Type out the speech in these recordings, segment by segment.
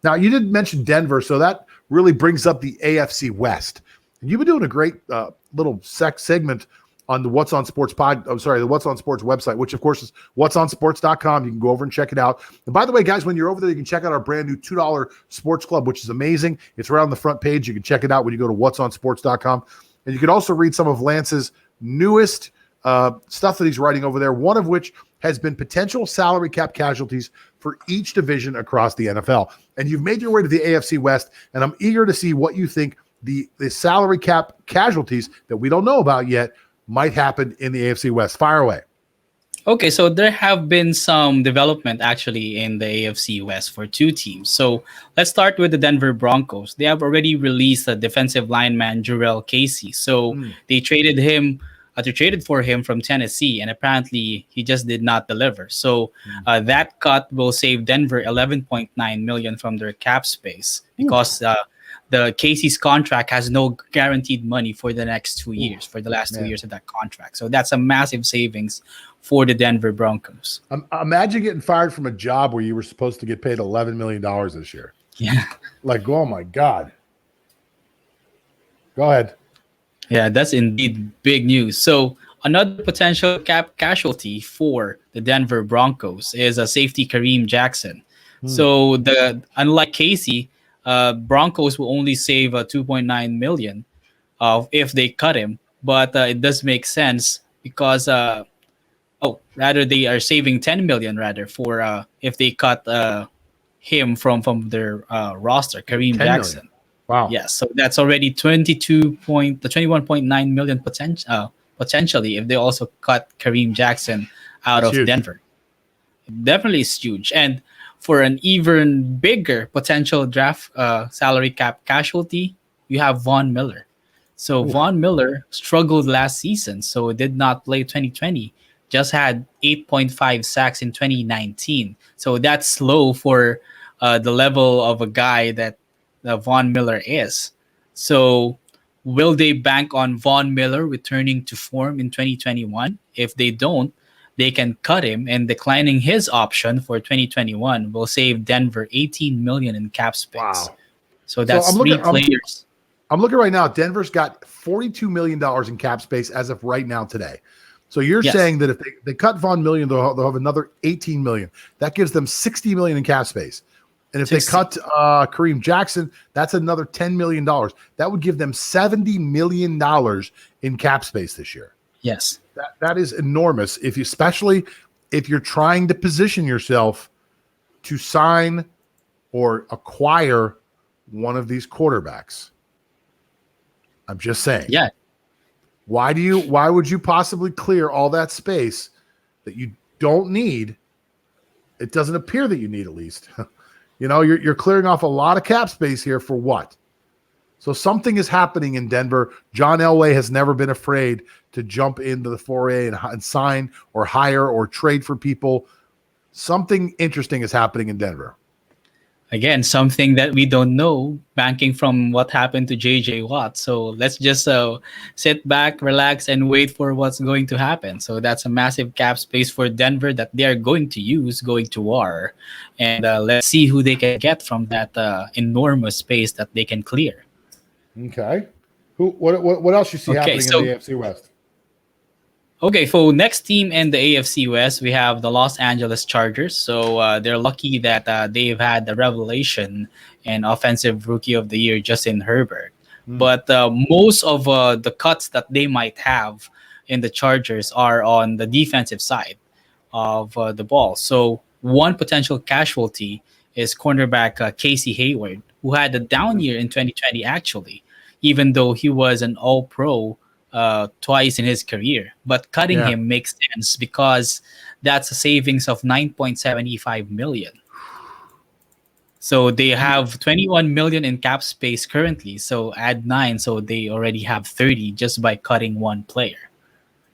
Now, you did mention Denver, so that really brings up the AFC West. And you've been doing a great little segment on the What's on Sports the What's on Sports website, which of course is whatsonsports.com. You can go over and check it out. And by the way, guys, when you're over there, you can check out our brand new $2 sports club, which is amazing. It's right on the front page. You can check it out when you go to whatsonsports.com. And you can also read some of Lance's newest stuff that he's writing over there, one of which has been potential salary cap casualties for each division across the NFL. And you've made your way to the AFC West, and I'm eager to see what you think the salary cap casualties that we don't know about yet might happen in the AFC West. Fire away. Okay, so there have been some development actually in the AFC West for two teams. So let's start with the Denver Broncos. They have already released a defensive lineman, Jurrell Casey. So they traded for him from Tennessee, and apparently he just did not deliver. So that cut will save Denver $11.9 million from their cap space because the Casey's contract has no guaranteed money for the next 2 years, for the last 2 years of that contract. So that's a massive savings for the Denver Broncos. Imagine getting fired from a job where you were supposed to get paid $11 million this year. Yeah. Like, oh my God. Go ahead. Yeah, that's indeed big news. So another potential cap casualty for the Denver Broncos is a safety Kareem Jackson. So unlike Casey, Broncos will only save $2.9 million if they cut him, but it does make sense because they are saving $10 million for if they cut him from their roster, Kareem Jackson. Million. Wow. Yes, so that's already 21.9 million potentially if they also cut Kareem Jackson out of Denver. Definitely is huge. And for an even bigger potential draft salary cap casualty, you have Von Miller. So Von Miller struggled last season, so did not play 2020. Just had 8.5 sacks in 2019. So that's low for the level of a guy that Von Miller is. So will they bank on Von Miller returning to form in 2021? If they don't, they can cut him, and declining his option for 2021 will save Denver $18 million in cap space. Wow. So that's three players. I'm looking right now. Denver's got $42 million in cap space as of right now today. So you're saying that if they cut Von Miller, they'll have another $18 million. That gives them $60 million in cap space. And if they cut Kareem Jackson, that's another $10 million. That would give them $70 million in cap space this year. Yes. That is enormous, especially if you're trying to position yourself to sign or acquire one of these quarterbacks. I'm just saying. Yeah. Why would you possibly clear all that space that you don't need? It doesn't appear that you need, at least. You're clearing off a lot of cap space here for what? So something is happening in Denver. John Elway has never been afraid to jump into the foray and sign or hire or trade for people. Something interesting is happening in Denver. Again, something that we don't know, banking from what happened to J.J. Watt. So let's just sit back, relax, and wait for what's going to happen. So that's a massive cap space for Denver that they are going to use going to war. And let's see who they can get from that enormous space that they can clear. Okay. What else you see happening in the AFC West? Okay, so next team in the AFC West, we have the Los Angeles Chargers. So they're lucky that they've had the revelation and offensive rookie of the year, Justin Herbert. But most of the cuts that they might have in the Chargers are on the defensive side of the ball. So one potential casualty is cornerback Casey Hayward, who had a down year in 2020, actually, even though he was an all-pro twice in his career. But cutting him makes sense because that's a savings of $9.75 million. So they have $21 million in cap space currently. So add 9, so they already have 30 just by cutting one player.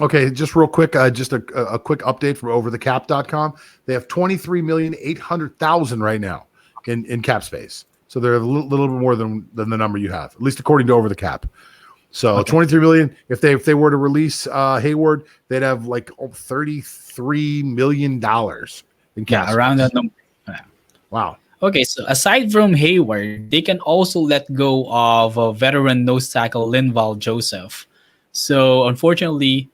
Okay, just real quick, just a quick update from overthecap.com. They have $23,800,000 right now in cap space. So they're a little bit more than the number you have, at least according to Over the Cap. So $23 million. If they were to release Hayward, they'd have like $33 million in cap space. Around that number. Wow. Okay, so aside from Hayward, they can also let go of veteran nose tackle Linval Joseph. So unfortunately,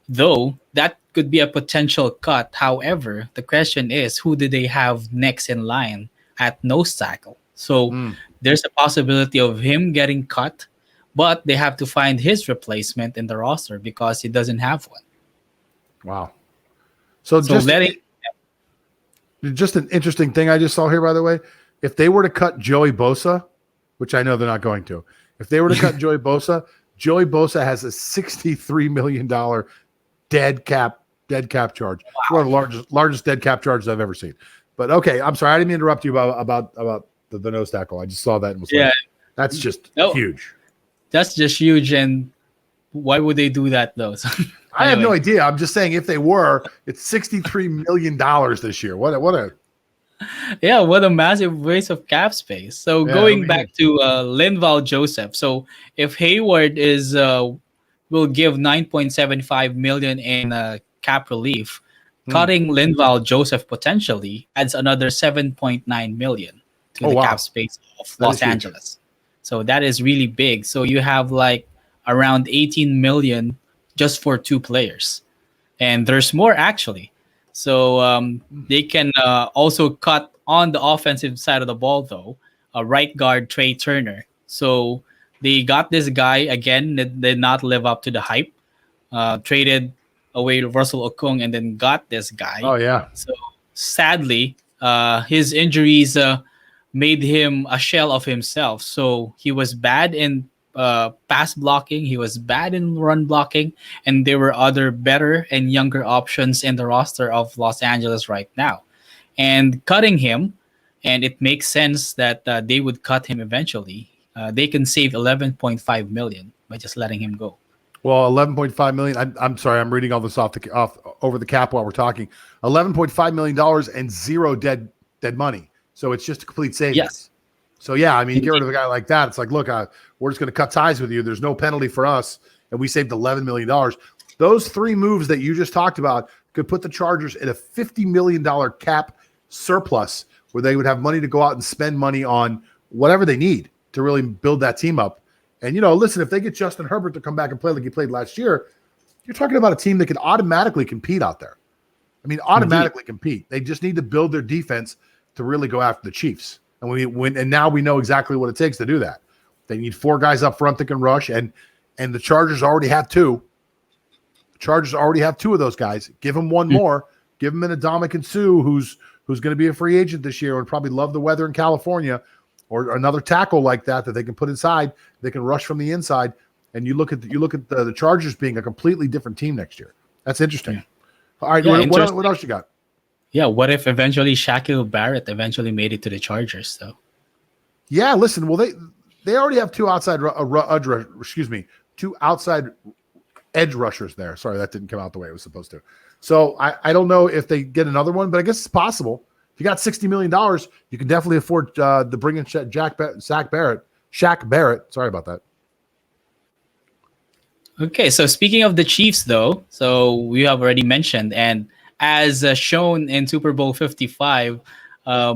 though, that could be a potential cut. However, the question is, who do they have next in line at nose tackle? So Mm, there's a possibility of him getting cut, but they have to find his replacement in the roster because he doesn't have one. wow. So So letting just an interesting thing I just saw here, by the way. If they were to cut Joey Bosa, which I know they're not going to, if they were to cut Joey Bosa has a $63 million dead cap charge. It's one of the largest dead cap charges I've ever seen. But okay, I'm sorry, I didn't mean to interrupt you about the nose tackle. I just saw that and was yeah, like, that's just no, huge. that's just huge. And why would they do that though? So, I have no anyway. idea. I'm just saying if they were, it's $63 million this year. What a Yeah, what a massive waste of cap space. So yeah, going back to Linval Joseph. So if Hayward is will give 9.75 million in cap relief, Hmm. cutting Linval Joseph potentially adds another 7.9 million to Oh the cap wow. space of That is Los huge. Angeles. So that is really big. So you have like around 18 million just for two players, and there's more actually. So they can also cut on the offensive side of the ball, though. Right guard Trey Turner. So they got this guy again that did not live up to the hype. Traded away Russell Okung and then got this guy. Oh yeah. So sadly, his injuries made him a shell of himself. So he was bad in pass blocking, he was bad in run blocking, and there were other better and younger options in the roster of Los Angeles right now. And cutting him, and it makes sense that they would cut him eventually. They can save 11.5 million by just letting him go. Well, 11.5 million. I'm sorry, I'm reading all this off over the cap while we're talking. $11.5 million and zero dead money. So it's just a complete savings. Yes. So yeah, I mean, you get rid of a guy like that. It's like, look, we're just going to cut ties with you. There's no penalty for us, and we saved $11 million. Those three moves that you just talked about could put the Chargers in a $50 million cap surplus, where they would have money to go out and spend money on whatever they need to really build that team up. And listen, if they get Justin Herbert to come back and play like he played last year, you're talking about a team that can automatically compete out there. I mean, automatically compete. They just need to build their defense to really go after the Chiefs. And now we know exactly what it takes to do that. They need four guys up front that can rush, and the Chargers already have two. The Chargers already have two of those guys. Give them one more. Give them an Adama Sue, who's going to be a free agent this year and probably love the weather in California, or another tackle like that they can put inside. They can rush from the inside, and you look at the Chargers being a completely different team next year. That's interesting. All right, Yeah, what else you got? Yeah, what if eventually Shaquille Barrett eventually made it to the Chargers, though? Yeah, listen. Well, they already have two outside edge rushers there. Sorry, that didn't come out the way it was supposed to. So I don't know if they get another one, but I guess it's possible. If you got $60 million, you can definitely afford to bring in Shaq Barrett. Sorry about that. Okay, so speaking of the Chiefs, though, so we have already mentioned, and as shown in Super Bowl 55,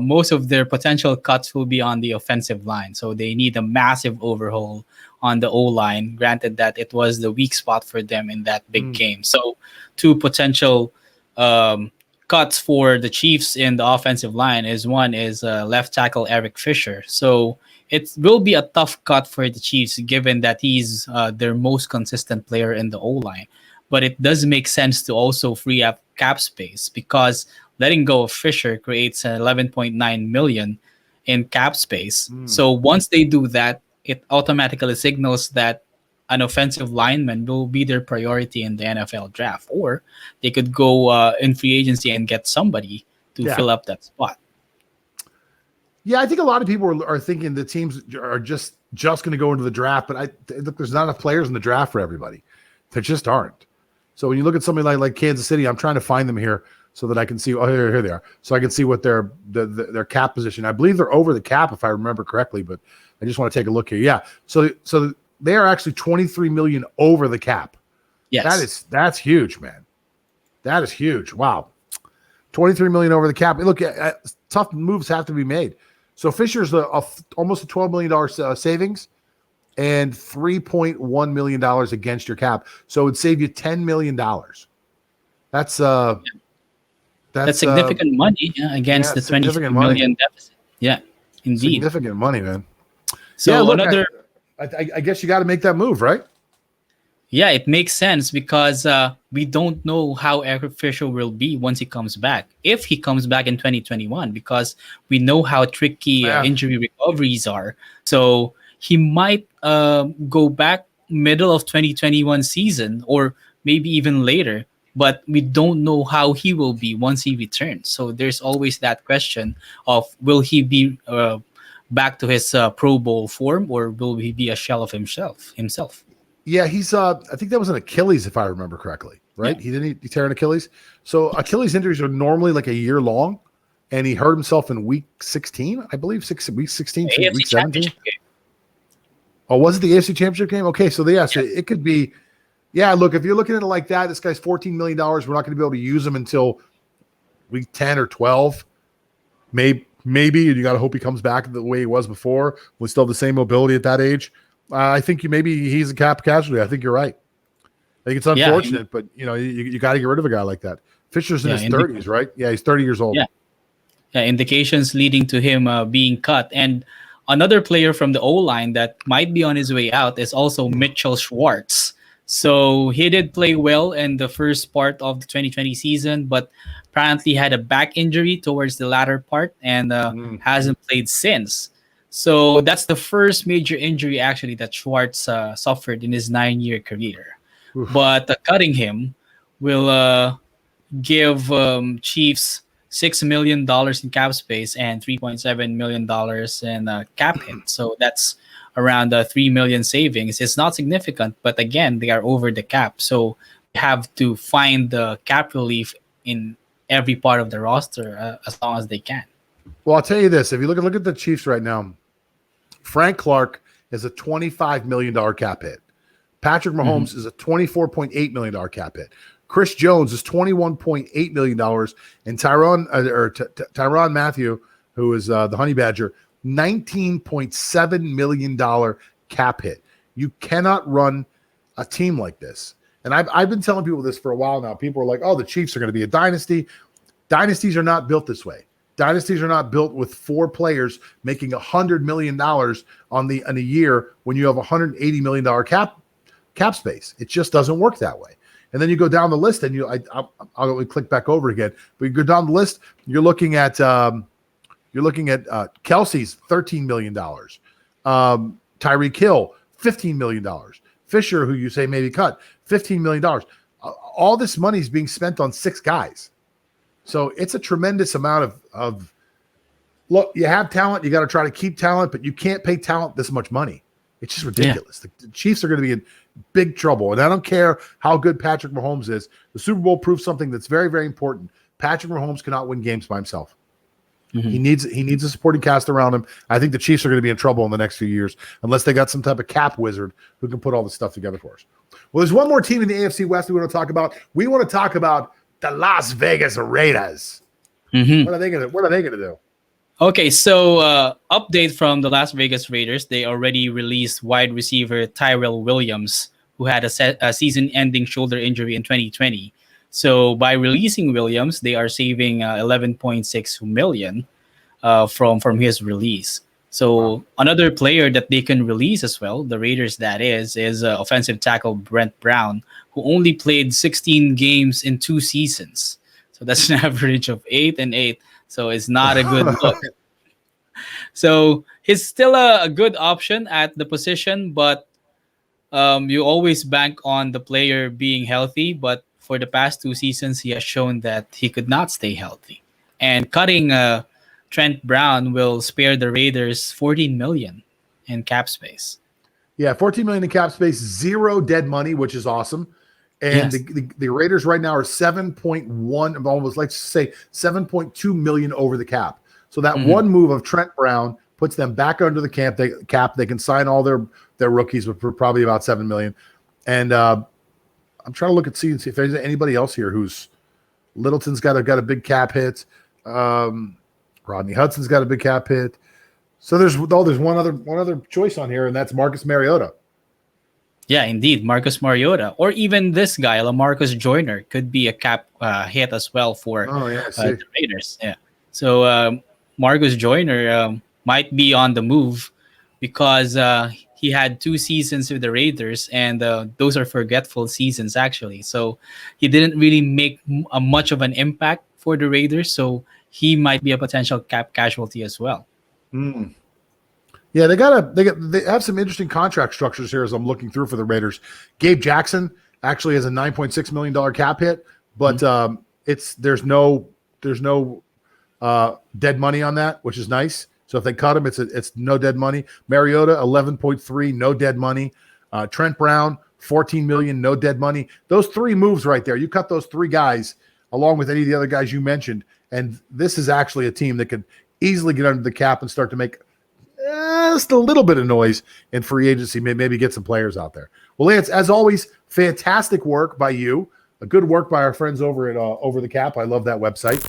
most of their potential cuts will be on the offensive line. So they need a massive overhaul on the O-line, granted that it was the weak spot for them in that big game. So two potential cuts for the Chiefs in the offensive line is one is left tackle Eric Fisher. So it will be a tough cut for the Chiefs given that he's their most consistent player in the O-line. But it does make sense to also free up cap space because letting go of Fisher creates 11.9 million in cap space. So once they do that, it automatically signals that an offensive lineman will be their priority in the NFL draft, or they could go in free agency and get somebody to fill up that spot. Yeah, I think a lot of people are thinking the teams are just going to go into the draft, but look, there's not enough players in the draft for everybody. There just aren't. So when you look at somebody like Kansas City, I'm trying to find them here so that I can see. Oh, here they are. So I can see what their cap position. I believe they're over the cap if I remember correctly, but I just want to take a look here. Yeah. So they are actually 23 million over the cap. Yes. That's huge, man. That is huge. Wow. 23 million over the cap. Look, tough moves have to be made. So Fisher's almost a $12 million savings and $3.1 million against your cap. So it'd save you $10 million. That's significant money against the 20 million deficit. Yeah, indeed. Significant money, man. So look, I guess you got to make that move, right? Yeah, it makes sense because we don't know how Eric Fisher will be once he comes back. If he comes back in 2021, because we know how tricky injury recoveries are. So he might go back middle of 2021 season or maybe even later, but we don't know how he will be once he returns. So there's always that question of will he be back to his Pro Bowl form or will he be a shell of himself? Yeah, he's I think that was an Achilles, if I remember correctly, right? Yeah. He didn't tear an Achilles. So Achilles injuries are normally like a year long, and he hurt himself in week 16, I believe, week 16 to week 17. Oh, was it the AFC Championship game? Okay, so so it could be. Yeah, look, if you're looking at it like that, this guy's $14 million. We're not going to be able to use him until week 10 or 12. Maybe, and you got to hope he comes back the way he was before. We still have the same mobility at that age. I think maybe he's a cap casualty. I think you're right. I think it's unfortunate, but you got to get rid of a guy like that. Fisher's in his 30s, right? Yeah, he's 30 years old. Yeah, indications leading to him being cut. And another player from the O-line that might be on his way out is also Mitchell Schwartz. So he did play well in the first part of the 2020 season, but apparently had a back injury towards the latter part and hasn't played since. So that's the first major injury actually that Schwartz suffered in his 9-year career. Oof. But cutting him will give Chiefs $6 million in cap space and $3.7 million in cap hit. So that's around $3 million savings. It's not significant, but again, they are over the cap. So you have to find the cap relief in every part of the roster as long as they can. Well, I'll tell you this. If you look at the Chiefs right now, Frank Clark is a $25 million cap hit. Patrick Mahomes is a $24.8 million cap hit. Chris Jones is $21.8 million. And Tyrann Mathieu, who is the Honey Badger, $19.7 million cap hit. You cannot run a team like this. And I've been telling people this for a while now. People are like, oh, the Chiefs are going to be a dynasty. Dynasties are not built this way. Dynasties are not built with 4 players making $100 million in a year when you have $180 million cap space. It just doesn't work that way. And then you go down the list, and I'll click back over again. But you go down the list, you're looking at Kelsey's $13 million, Tyreek Hill $15 million, Fisher, who you say maybe cut, $15 million. All this money is being spent on 6 guys. So it's a tremendous amount of look, you have talent, you got to try to keep talent, but you can't pay talent this much money. It's just ridiculous. Yeah. The Chiefs are going to be in big trouble. And I don't care how good Patrick Mahomes is. The Super Bowl proves something that's very, very important. Patrick Mahomes cannot win games by himself. He needs a supporting cast around him. I think the Chiefs are going to be in trouble in the next few years unless they got some type of cap wizard who can put all this stuff together for us. Well, there's one more team in the AFC West we want to talk about. We want to talk about the Las Vegas Raiders. What are they going to do? Okay, so update from the Las Vegas Raiders. They already released wide receiver Tyrell Williams, who had a season-ending shoulder injury in 2020. So by releasing Williams, they are saving $11.6 million from his release. So another player that they can release as well, the Raiders that is offensive tackle Brent Brown, who only played 16 games in 2 seasons. So that's an average of 8 and 8. So it's not a good look. So he's still a good option at the position, but you always bank on the player being healthy. But for the past 2 seasons, he has shown that he could not stay healthy. And cutting Trent Brown will spare the Raiders $14 million in cap space. Yeah, $14 million in cap space, 0 dead money, which is awesome. And yes, the Raiders right now are 7.1, almost like to say 7.2 million over the cap. So that one move of Trent Brown puts them back under the cap. They can sign all their rookies for probably about 7 million. And I'm trying to look and see if there's anybody else here who's Littleton's got a big cap hit. Rodney Hudson's got a big cap hit. So there's one other choice on here, and that's Marcus Mariota. Yeah, indeed, Marcus Mariota, or even this guy, LaMarcus Joyner, could be a cap hit as well for the Raiders. Yeah, so Marcus Joyner might be on the move because he had 2 seasons with the Raiders, and those are forgetful seasons actually. So he didn't really make much of an impact for the Raiders. So he might be a potential cap casualty as well. Mm. Yeah, they have some interesting contract structures here as I'm looking through for the Raiders. Gabe Jackson actually has a $9.6 million cap hit, but there's no dead money on that, which is nice. So if they cut him, it's no dead money. Mariota 11.3, no dead money. Trent Brown 14 million, no dead money. Those 3 moves right there. You cut those 3 guys along with any of the other guys you mentioned, and this is actually a team that could easily get under the cap and start to make just a little bit of noise in free agency, maybe get some players out there. Well, Lance, as always, fantastic work by you. A good work by our friends over at Over the Cap. I love that website.